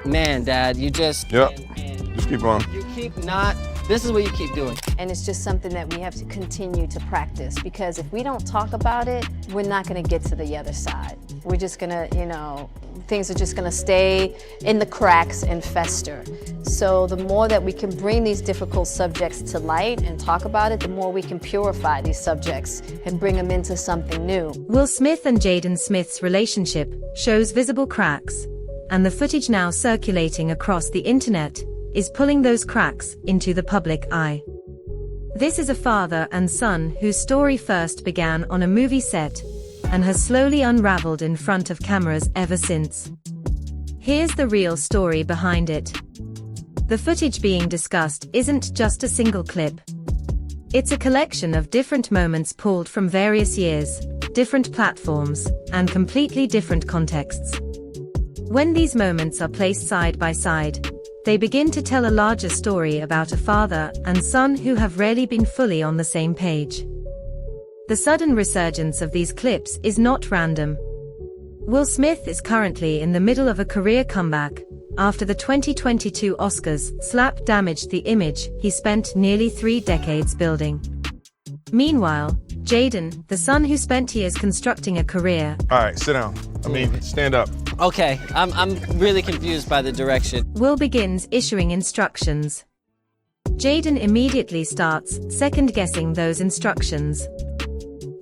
Man, Dad, you just... Yep. Man, Just keep on. you keep not... This is what you keep doing. And it's just something that we have to continue to practice, because if we don't talk about it, we're not gonna get to the other side. We're just gonna, things are just gonna stay in the cracks and fester. So the more that we can bring these difficult subjects to light and talk about it, the more we can purify these subjects and bring them into something new. Will Smith and Jaden Smith's relationship shows visible cracks, and the footage now circulating across the internet is pulling those cracks into the public eye. This is a father and son whose story first began on a movie set and has slowly unraveled in front of cameras ever since. Here's the real story behind it. The footage being discussed isn't just a single clip. It's a collection of different moments pulled from various years, different platforms, and completely different contexts. When these moments are placed side by side, they begin to tell a larger story about a father and son who have rarely been fully on the same page. The sudden resurgence of these clips is not random. Will Smith is currently in the middle of a career comeback after the 2022 Oscars slap damaged the image he spent nearly 3 decades building. Meanwhile, Jaden, the son who spent years constructing a career... All right, sit down. Stand up. Okay, I'm really confused by the direction. Will begins issuing instructions. Jaden immediately starts second-guessing those instructions.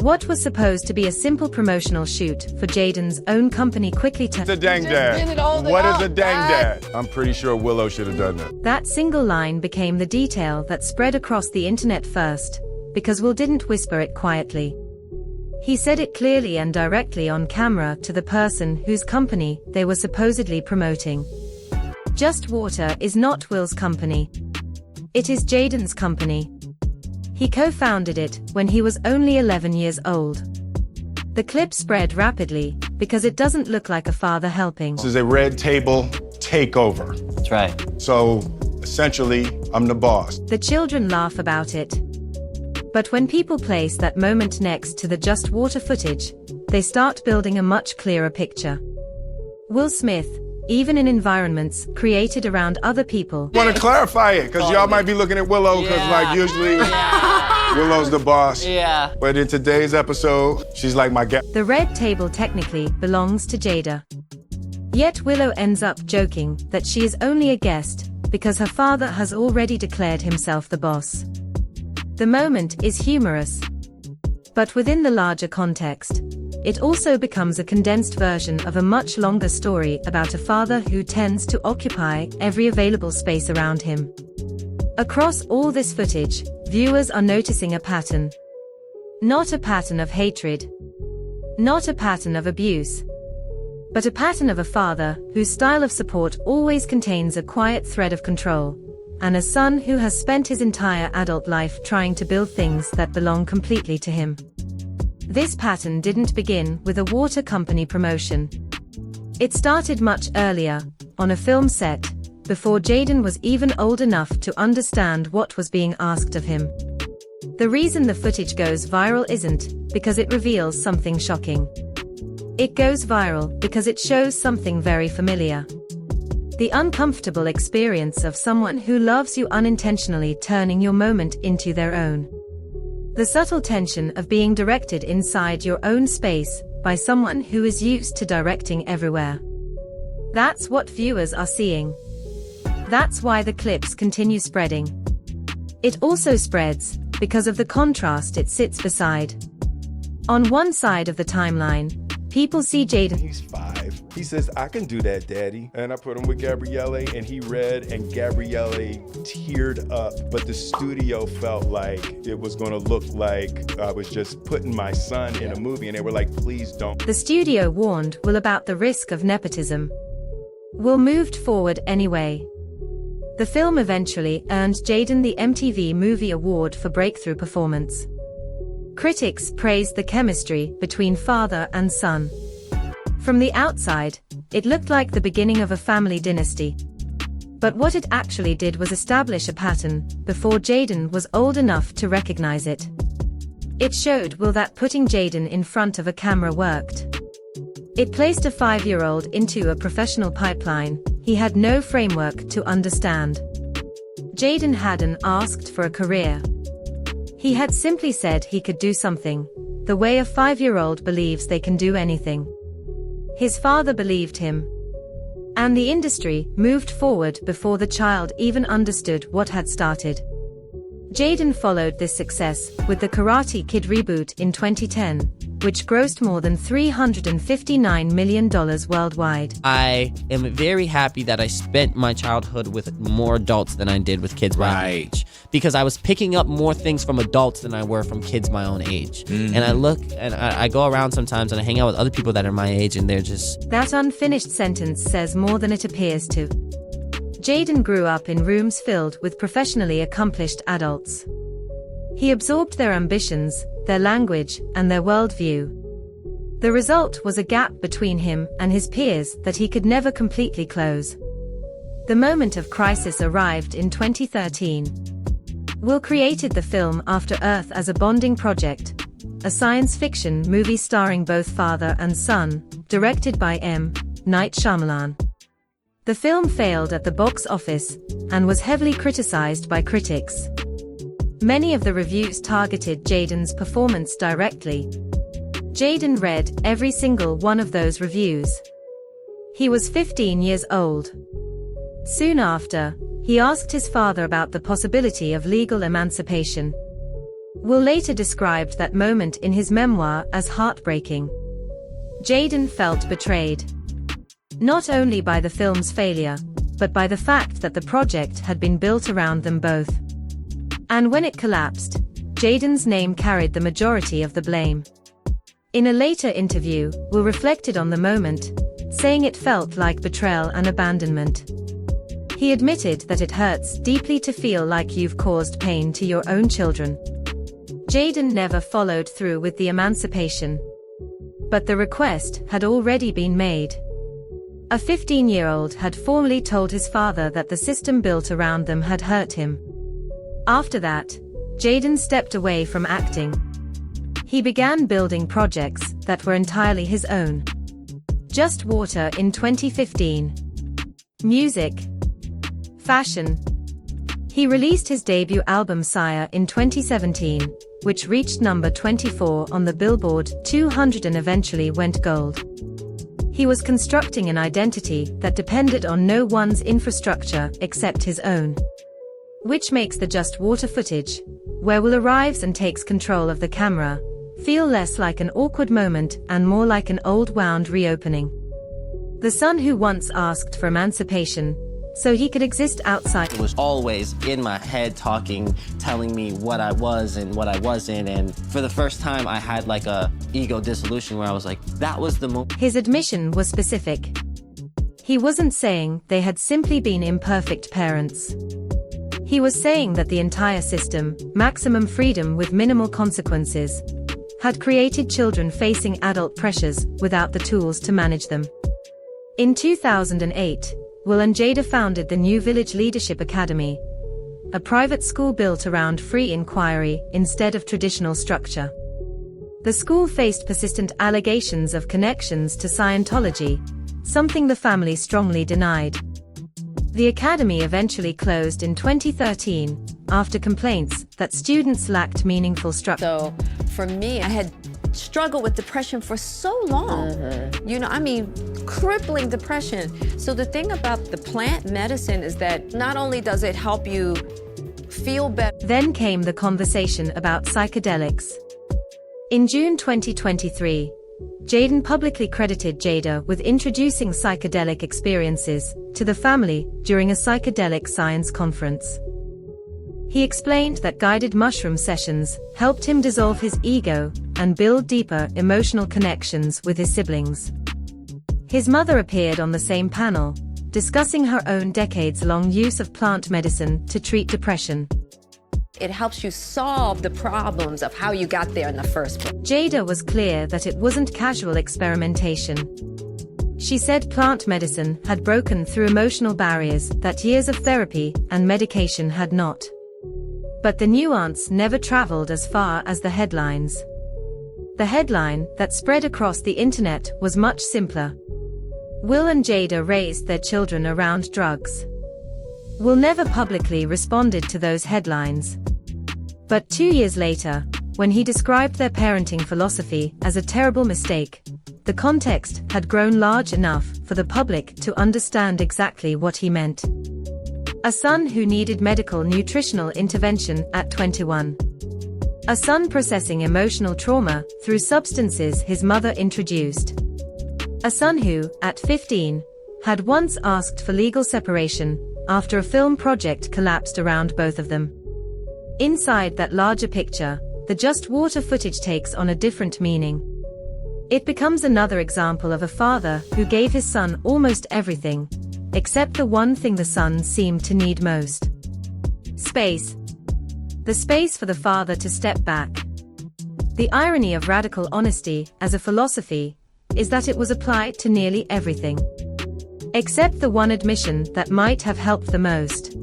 What was supposed to be a simple promotional shoot for Jaden's own company quickly turned... It's a dang dad. What is a dang dad? I'm pretty sure Willow should have done that. That single line became the detail that spread across the internet first, because Will didn't whisper it quietly. He said it clearly and directly on camera to the person whose company they were supposedly promoting. Just Water is not Will's company. It is Jaden's company. He co-founded it when he was only 11 years old. The clip spread rapidly because it doesn't look like a father helping. This is a red table takeover. That's right. So, essentially, I'm the boss. The children laugh about it. But when people place that moment next to the Just Water footage, they start building a much clearer picture. Will Smith, even in environments created around other people... I want to clarify it, because y'all might be looking at Willow, because usually Willow's the boss. Yeah. But in today's episode, she's like my The red table technically belongs to Jada. Yet Willow ends up joking that she is only a guest because her father has already declared himself the boss. The moment is humorous. But within the larger context, it also becomes a condensed version of a much longer story about a father who tends to occupy every available space around him. Across all this footage, viewers are noticing a pattern. Not a pattern of hatred. Not a pattern of abuse. But a pattern of a father whose style of support always contains a quiet thread of control, and a son who has spent his entire adult life trying to build things that belong completely to him. This pattern didn't begin with a water company promotion. It started much earlier, on a film set, before Jaden was even old enough to understand what was being asked of him. The reason the footage goes viral isn't because it reveals something shocking. It goes viral because it shows something very familiar. The uncomfortable experience of someone who loves you unintentionally turning your moment into their own. The subtle tension of being directed inside your own space by someone who is used to directing everywhere. That's what viewers are seeing. That's why the clips continue spreading. It also spreads because of the contrast it sits beside. On one side of the timeline, people see Jaden. He's 5. He says, I can do that, Daddy. And I put him with Gabrielle, and he read, and Gabrielle teared up. But the studio felt like it was gonna look like I was just putting my son in a movie, and they were like, please don't. The studio warned Will about the risk of nepotism. Will moved forward anyway. The film eventually earned Jaden the MTV Movie Award for Breakthrough Performance. Critics praised the chemistry between father and son. From the outside, it looked like the beginning of a family dynasty. But what it actually did was establish a pattern before Jaden was old enough to recognize it. It showed Will that putting Jaden in front of a camera worked. It placed a 5-year-old into a professional pipeline, he had no framework to understand. Jaden hadn't asked for a career. He had simply said he could do something, the way a 5-year-old believes they can do anything. His father believed him. And the industry moved forward before the child even understood what had started. Jaden followed this success with the Karate Kid reboot in 2010, which grossed more than $359 million worldwide. I am very happy that I spent my childhood with more adults than I did with kids my age. Because I was picking up more things from adults than I were from kids my own age. And I look, and I go around sometimes and I hang out with other people that are my age and they're just... That unfinished sentence says more than it appears to. Jaden grew up in rooms filled with professionally accomplished adults. He absorbed their ambitions, their language, and their worldview. The result was a gap between him and his peers that he could never completely close. The moment of crisis arrived in 2013. Will created the film After Earth as a bonding project, a science fiction movie starring both father and son, directed by M. Night Shyamalan. The film failed at the box office and was heavily criticized by critics. Many of the reviews targeted Jaden's performance directly. Jaden read every single one of those reviews. He was 15 years old. Soon after, he asked his father about the possibility of legal emancipation. Will later described that moment in his memoir as heartbreaking. Jaden felt betrayed. Not only by the film's failure, but by the fact that the project had been built around them both. And when it collapsed, Jaden's name carried the majority of the blame. In a later interview, Will reflected on the moment, saying it felt like betrayal and abandonment. He admitted that it hurts deeply to feel like you've caused pain to your own children. Jaden never followed through with the emancipation. But the request had already been made. A 15-year-old had formally told his father that the system built around them had hurt him. After that, Jaden stepped away from acting. He began building projects that were entirely his own. Just Water in 2015. Music. Fashion. He released his debut album Sire in 2017, which reached number 24 on the Billboard 200 and eventually went gold. He was constructing an identity that depended on no one's infrastructure except his own. Which makes the Just Water footage, where Will arrives and takes control of the camera, feel less like an awkward moment and more like an old wound reopening. The son who once asked for emancipation, so he could exist outside. It was always in my head talking, telling me what I was and what I wasn't, and for the first time I had like a ego dissolution where I was like, that was the moment. His admission was specific. He wasn't saying they had simply been imperfect parents. He was saying that the entire system, maximum freedom with minimal consequences, had created children facing adult pressures without the tools to manage them. In 2008, Will and Jada founded the New Village Leadership Academy, a private school built around free inquiry instead of traditional structure. The school faced persistent allegations of connections to Scientology, something the family strongly denied. The academy eventually closed in 2013 after complaints that students lacked meaningful structure. So for me, I had struggled with depression for so long. You know, I mean, crippling depression. So the thing about the plant medicine is that not only does it help you feel better. Then came the conversation about psychedelics. In June 2023, Jaden publicly credited Jada with introducing psychedelic experiences to the family during a psychedelic science conference. He explained that guided mushroom sessions helped him dissolve his ego and build deeper emotional connections with his siblings. His mother appeared on the same panel, discussing her own decades-long use of plant medicine to treat depression. It helps you solve the problems of how you got there in the first place. Jada was clear that it wasn't casual experimentation. She said plant medicine had broken through emotional barriers that years of therapy and medication had not. But the nuance never traveled as far as the headlines. The headline that spread across the internet was much simpler. Will and Jada raised their children around drugs. Will never publicly responded to those headlines. But 2 years later, when he described their parenting philosophy as a terrible mistake, the context had grown large enough for the public to understand exactly what he meant. A son who needed medical nutritional intervention at 21. A son processing emotional trauma through substances his mother introduced. A son who, at 15, had once asked for legal separation after a film project collapsed around both of them. Inside that larger picture, the Just Water footage takes on a different meaning. It becomes another example of a father who gave his son almost everything, except the one thing the son seemed to need most. Space. The space for the father to step back. The irony of radical honesty as a philosophy is that it was applied to nearly everything. Except the one admission that might have helped the most.